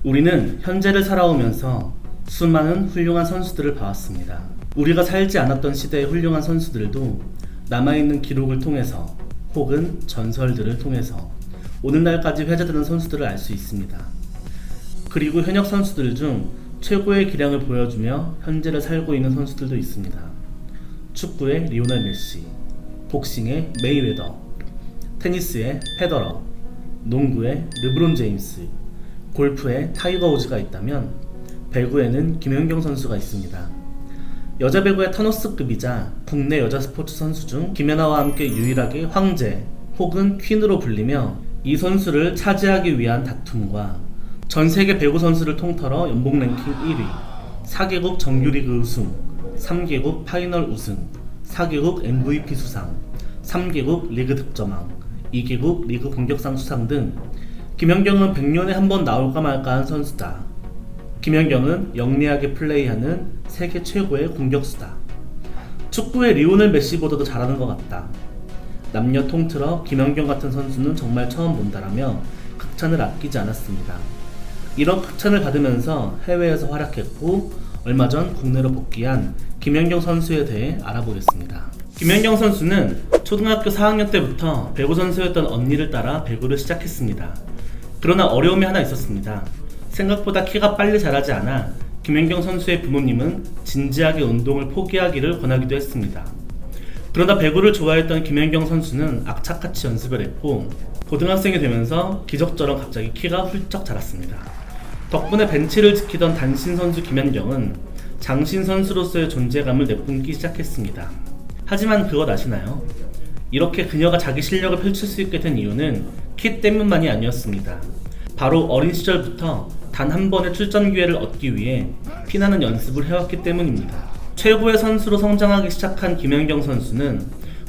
우리는 현재를 살아오면서 수많은 훌륭한 선수들을 봐왔습니다. 우리가 살지 않았던 시대의 훌륭한 선수들도 남아있는 기록을 통해서 혹은 전설들을 통해서 오늘날까지 회자되는 선수들을 알 수 있습니다. 그리고 현역 선수들 중 최고의 기량을 보여주며 현재를 살고 있는 선수들도 있습니다. 축구의 리오넬 메시, 복싱의 메이웨더, 테니스의 페더러, 농구의 르브론 제임스, 골프의 타이거 우즈가 있다면 배구에는 김연경 선수가 있습니다. 여자 배구의 타노스급이자 국내 여자 스포츠 선수 중 김연아와 함께 유일하게 황제 혹은 퀸으로 불리며 이 선수를 차지하기 위한 다툼과 전세계 배구 선수를 통틀어 연봉 랭킹 1위, 4개국 정규리그 우승, 3개국 파이널 우승, 4개국 MVP 수상, 3개국 리그 득점왕, 2개국 리그 공격상 수상 등 김연경은 100년에 한 번 나올까 말까한 선수다. 김연경은 영리하게 플레이하는 세계 최고의 공격수다. 축구의 리오넬 메시보다도 잘하는 것 같다. 남녀 통틀어 김연경 같은 선수는 정말 처음 본다라며 극찬을 아끼지 않았습니다. 이런 극찬을 받으면서 해외에서 활약했고 얼마 전 국내로 복귀한 김연경 선수에 대해 알아보겠습니다. 김연경 선수는 초등학교 4학년 때부터 배구 선수였던 언니를 따라 배구를 시작했습니다. 그러나 어려움이 하나 있었습니다. 생각보다 키가 빨리 자라지 않아 김연경 선수의 부모님은 진지하게 운동을 포기하기를 권하기도 했습니다. 그러나 배구를 좋아했던 김연경 선수는 악착같이 연습을 했고 고등학생이 되면서 기적처럼 갑자기 키가 훌쩍 자랐습니다. 덕분에 벤치를 지키던 단신 선수 김연경은 장신 선수로서의 존재감을 내뿜기 시작했습니다. 하지만 그것 아시나요? 이렇게 그녀가 자기 실력을 펼칠 수 있게 된 이유는 키 때문만이 아니었습니다. 바로 어린 시절부터 단 한 번의 출전 기회를 얻기 위해 피나는 연습을 해왔기 때문입니다. 최고의 선수로 성장하기 시작한 김연경 선수는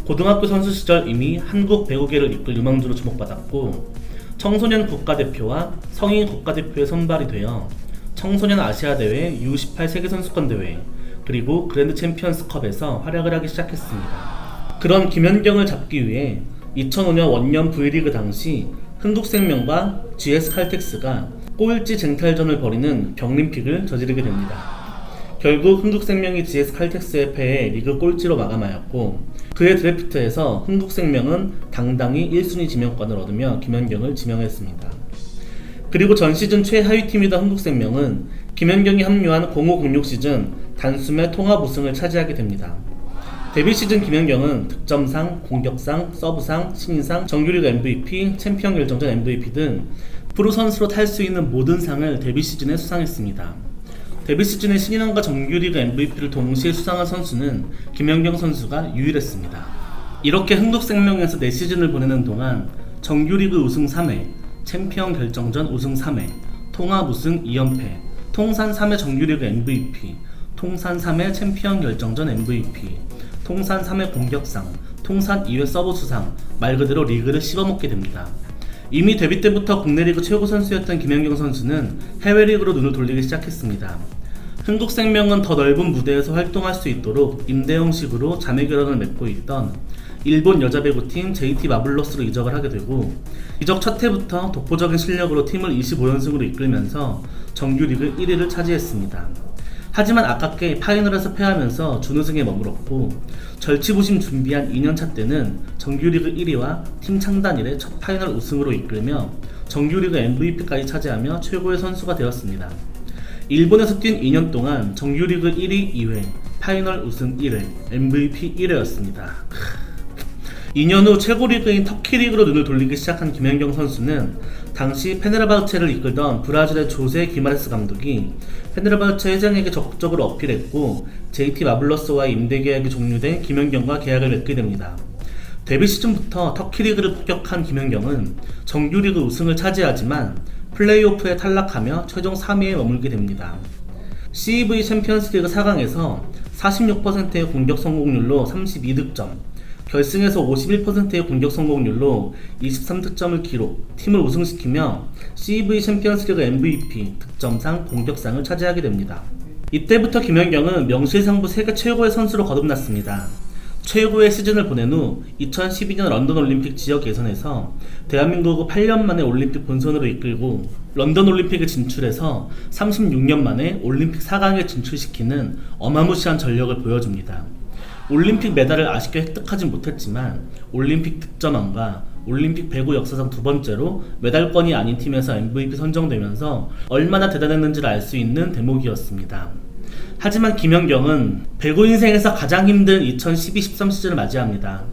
고등학교 선수 시절 이미 한국 배구계를 이끌 유망주로 주목받았고 청소년 국가대표와 성인 국가대표에 선발이 되어 청소년 아시아대회, U18 세계선수권대회 그리고 그랜드 챔피언스컵에서 활약을 하기 시작했습니다. 그런 김연경을 잡기 위해 2005년 원년 V리그 당시 흥국생명과 GS칼텍스가 꼴찌 쟁탈전을 벌이는 병림픽을 저지르게 됩니다. 결국 흥국생명이 GS칼텍스에 패해 리그 꼴찌로 마감하였고 그의 드래프트에서 흥국생명은 당당히 1순위 지명권을 얻으며 김연경을 지명했습니다. 그리고 전 시즌 최하위 팀이던 흥국생명은 김연경이 합류한 0506 시즌 단숨에 통합 우승을 차지하게 됩니다. 데뷔 시즌 김연경은 득점상, 공격상, 서브상, 신인상, 정규리그 MVP, 챔피언 결정전 MVP 등 프로 선수로 탈 수 있는 모든 상을 데뷔 시즌에 수상했습니다. 데뷔 시즌에 신인왕과 정규리그 MVP를 동시에 수상한 선수는 김연경 선수가 유일했습니다. 이렇게 흥국생명에서 4시즌을 보내는 동안 정규리그 우승 3회, 챔피언 결정전 우승 3회, 통합 우승 2연패, 통산 3회 정규리그 MVP, 통산 3회 챔피언 결정전 MVP, 통산 3회 공격상, 통산 2회 서브 수상, 말 그대로 리그를 씹어먹게 됩니다. 이미 데뷔 때부터 국내 리그 최고 선수였던 김연경 선수는 해외 리그로 눈을 돌리기 시작했습니다. 흥국생명은 더 넓은 무대에서 활동할 수 있도록 임대 형식으로 자매 결혼을 맺고 있던 일본 여자 배구팀 JT 마블러스로 이적을 하게 되고 이적 첫 해부터 독보적인 실력으로 팀을 25연승으로 이끌면서 정규리그 1위를 차지했습니다. 하지만 아깝게 파이널에서 패하면서 준우승에 머물렀고 절치부심 준비한 2년차 때는 정규리그 1위와 팀 창단 이래 첫 파이널 우승으로 이끌며 정규리그 MVP까지 차지하며 최고의 선수가 되었습니다. 일본에서 뛴 2년 동안 정규리그 1위 2회, 파이널 우승 1회, MVP 1회였습니다. 2년 후 최고 리그인 터키 리그로 눈을 돌리기 시작한 김연경 선수는 당시 페네르바흐체를 이끌던 브라질의 조세 기마레스 감독이 페네르바흐체 회장에게 적극적으로 어필했고 JT 마블러스와의 임대 계약이 종료된 김연경과 계약을 맺게 됩니다. 데뷔 시즌부터 터키 리그를 폭격한 김연경은 정규리그 우승을 차지하지만 플레이오프에 탈락하며 최종 3위에 머물게 됩니다. CEV 챔피언스리그 4강에서 46%의 공격 성공률로 32득점, 결승에서 51%의 공격 성공률로 23득점을 기록, 팀을 우승시키며 CEV 챔피언스리그 MVP, 득점상, 공격상을 차지하게 됩니다. 이때부터 김연경은 명실상부 세계 최고의 선수로 거듭났습니다. 최고의 시즌을 보낸 후 2012년 런던 올림픽 지역 예선에서 대한민국을 8년 만에 올림픽 본선으로 이끌고 런던 올림픽에 진출해서 36년 만에 올림픽 4강에 진출시키는 어마무시한 전력을 보여줍니다. 올림픽 메달을 아쉽게 획득하진 못했지만 올림픽 득점왕과 올림픽 배구 역사상 두 번째로 메달권이 아닌 팀에서 MVP 선정되면서 얼마나 대단했는지를 알 수 있는 대목이었습니다. 하지만 김연경은 배구 인생에서 가장 힘든 2012-13 시즌을 맞이합니다.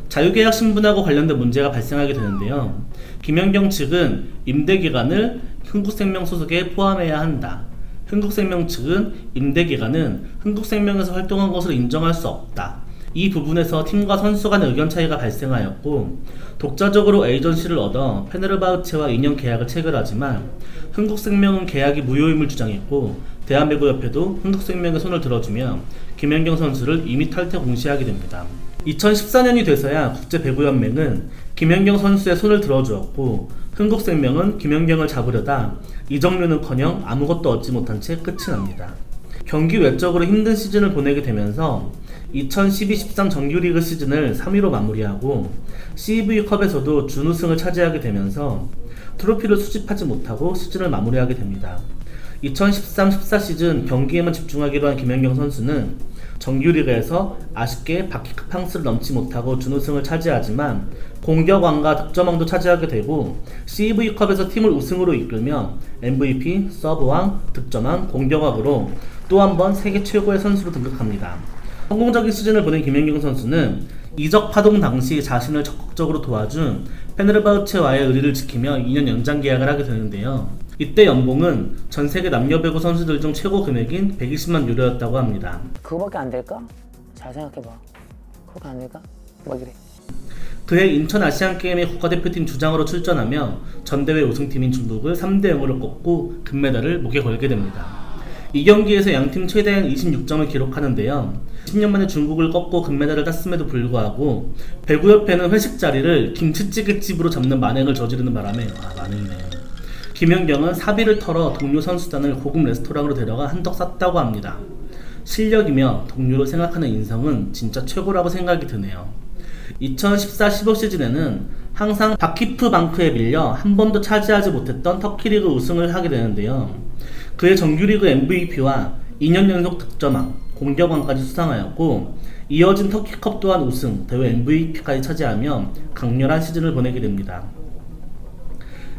자유계약 신분하고 관련된 문제가 발생하게 되는데요. 김연경 측은 임대 기간을 흥국생명 소속에 포함해야 한다. 흥국생명 측은 임대 기간은 흥국생명에서 활동한 것으로 인정할 수 없다. 이 부분에서 팀과 선수 간의 의견 차이가 발생하였고 독자적으로 에이전시를 얻어 페네르바흐체와 2년 계약을 체결하지만 흥국생명은 계약이 무효임을 주장했고 대한배구협회도 흥국생명의 손을 들어주며 김연경 선수를 이미 탈퇴 공시하게 됩니다. 2014년이 돼서야 국제배구연맹은 김연경 선수의 손을 들어주었고 흥국생명은 김연경을 잡으려다 이적료는커녕 아무것도 얻지 못한 채 끝이 납니다. 경기 외적으로 힘든 시즌을 보내게 되면서 2012-13 정규리그 시즌을 3위로 마무리하고 CV컵에서도 준우승을 차지하게 되면서 트로피를 수집하지 못하고 시즌을 마무리하게 됩니다. 2013-14 시즌 경기에만 집중하기로 한 김연경 선수는 정규리그에서 아쉽게 바퀴급 향수를 넘지 못하고 준우승을 차지하지만 공격왕과 득점왕도 차지하게 되고 CV컵에서 팀을 우승으로 이끌며 MVP, 서브왕, 득점왕, 공격왕으로 또 한 번 세계 최고의 선수로 등극합니다. 성공적인 시즌을 보낸 김연경 선수는 이적 파동 당시 자신을 적극적으로 도와준 페네르바흐체와의 의리를 지키며 2년 연장 계약을 하게 되는데요. 이때 연봉은 전 세계 남녀 배구 선수들 중 최고 금액인 120만 유로였다고 합니다. 그거밖에 안 될까? 잘 생각해봐. 그거밖에 안 될까? 뭐 그래. 그해 인천 아시안게임의 국가대표팀 주장으로 출전하며 전대회 우승팀인 중국을 3대0으로 꺾고 금메달을 목에 걸게 됩니다. 이 경기에서 양팀 최대한 26점을 기록하는데요. 10년 만에 중국을 꺾고 금메달을 땄음에도 불구하고 배구협회는 회식 자리를 김치찌개집으로 잡는 만행을 저지르는 바람에 만행이네. 김연경은 사비를 털어 동료 선수단을 고급 레스토랑으로 데려가 한턱 쐈다고 합니다. 실력이며 동료를 생각하는 인성은 진짜 최고라고 생각이 드네요. 2014-15 시즌에는 항상 바키프 방크에 밀려 한 번도 차지하지 못했던 터키리그 우승을 하게 되는데요. 그의 정규리그 MVP와 2년 연속 득점왕, 공격왕까지 수상하였고 이어진 터키컵 또한 우승, 대회 MVP까지 차지하며 강렬한 시즌을 보내게 됩니다.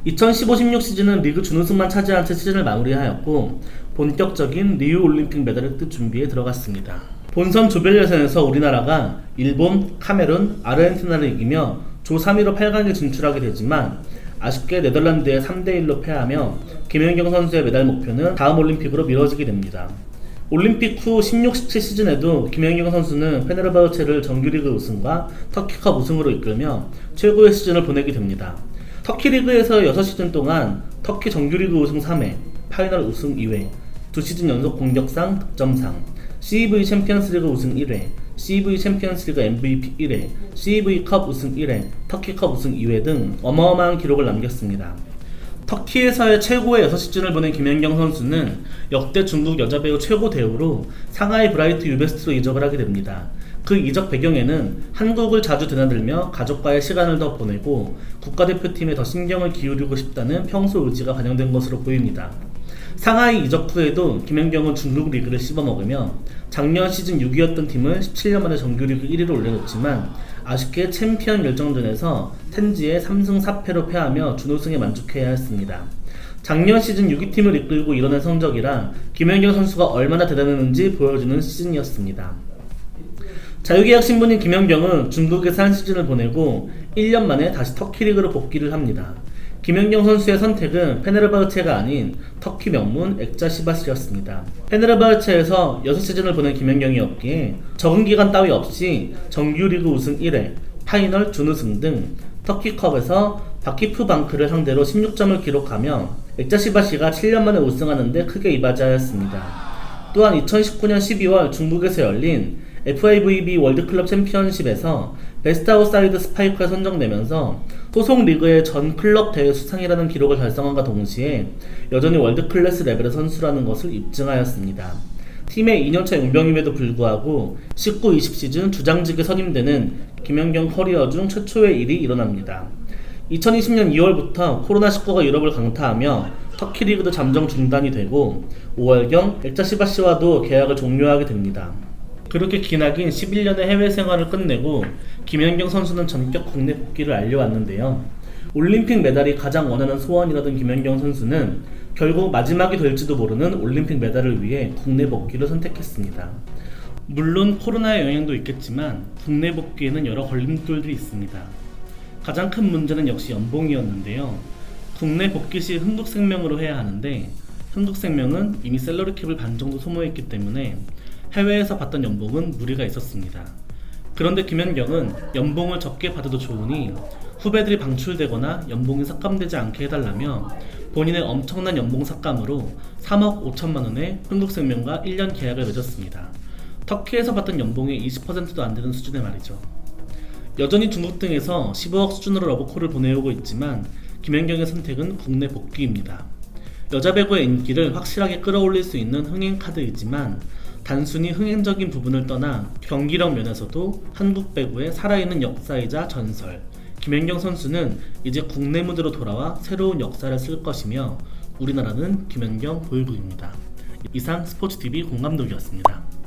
2015-16 시즌은 리그 준우승만 차지한 채 시즌을 마무리하였고 본격적인 리우 올림픽 메달을 뜰 준비에 들어갔습니다. 본선 조별 예선에서 우리나라가 일본, 카메룬, 아르헨티나를 이기며 조 3위로 8강에 진출하게 되지만 아쉽게 네덜란드에 3대1로 패하며 김연경 선수의 메달 목표는 다음 올림픽으로 미뤄지게 됩니다. 올림픽 후 16-17 시즌에도 김연경 선수는 페네르바흐체를 정규리그 우승과 터키컵 우승으로 이끌며 최고의 시즌을 보내게 됩니다. 터키 리그에서 6시즌 동안 터키 정규리그 우승 3회, 파이널 우승 2회, 2시즌 연속 공격상, 득점상, CV 챔피언스리그 우승 1회, CV 챔피언스리그 MVP 1회, CV컵 우승 1회, 터키컵 우승 2회 등 어마어마한 기록을 남겼습니다. 터키에서의 최고의 6시즌을 보낸 김연경 선수는 역대 중국 여자 배우 최고 대우로 상하이 브라이트 유베스트로 이적을 하게 됩니다. 그 이적 배경에는 한국을 자주 드나들며 가족과의 시간을 더 보내고 국가대표팀에 더 신경을 기울이고 싶다는 평소 의지가 반영된 것으로 보입니다. 상하이 이적 후에도 김연경은 중국 리그를 씹어먹으며 작년 시즌 6위였던 팀을 17년 만에 정규리그 1위로 올려놓지만 아쉽게 챔피언 결정전에서 텐지에 3승 4패로 패하며 준우승에 만족해야 했습니다. 작년 시즌 6위 팀을 이끌고 이뤄낸 성적이라 김연경 선수가 얼마나 대단했는지 보여주는 시즌이었습니다. 자유계약 신분인 김연경은 중국에서 한 시즌을 보내고 1년 만에 다시 터키 리그로 복귀를 합니다. 김연경 선수의 선택은 페네르바흐체가 아닌 터키 명문 액자시바시였습니다. 페네르바흐체에서 6시즌을 보낸 김연경이었기에 적응 기간 따위 없이 정규리그 우승 1회, 파이널 준우승 등 터키컵에서 바키프 방크를 상대로 16점을 기록하며 액자시바시가 7년 만에 우승하는데 크게 이바지하였습니다. 또한 2019년 12월 중국에서 열린 FIVB 월드클럽 챔피언십에서 베스트 아웃사이드 스파이크에 선정되면서 소속 리그의 전 클럽 대회 수상이라는 기록을 달성함과 동시에 여전히 월드클래스 레벨의 선수라는 것을 입증하였습니다. 팀의 2년차 용병임에도 불구하고 19-20 시즌 주장직에 선임되는 김연경 커리어 중 최초의 일이 일어납니다. 2020년 2월부터 코로나19가 유럽을 강타하며 터키 리그도 잠정 중단이 되고 5월경 액자시바시와도 계약을 종료하게 됩니다. 그렇게 기나긴 11년의 해외 생활을 끝내고 김연경 선수는 전격 국내 복귀를 알려왔는데요. 올림픽 메달이 가장 원하는 소원이라던 김연경 선수는 결국 마지막이 될지도 모르는 올림픽 메달을 위해 국내 복귀를 선택했습니다. 물론 코로나의 영향도 있겠지만 국내 복귀에는 여러 걸림돌들이 있습니다. 가장 큰 문제는 역시 연봉이었는데요. 국내 복귀 시 흥국생명으로 해야 하는데 흥국생명은 이미 셀러리캡을 반 정도 소모했기 때문에 해외에서 받던 연봉은 무리가 있었습니다. 그런데 김연경은 연봉을 적게 받아도 좋으니 후배들이 방출되거나 연봉이 삭감되지 않게 해달라며 본인의 엄청난 연봉 삭감으로 3억 5천만 원의 흥국생명과 1년 계약을 맺었습니다. 터키에서 받던 연봉의 20%도 안 되는 수준의 말이죠. 여전히 중국 등에서 15억 수준으로 러브콜을 보내오고 있지만 김연경의 선택은 국내 복귀입니다. 여자 배구의 인기를 확실하게 끌어올릴 수 있는 흥행 카드이지만 단순히 흥행적인 부분을 떠나 경기력 면에서도 한국 배구의 살아있는 역사이자 전설, 김연경 선수는 이제 국내 무대로 돌아와 새로운 역사를 쓸 것이며 우리나라는 김연경 보유국입니다. 이상 스포츠TV 공감독이었습니다.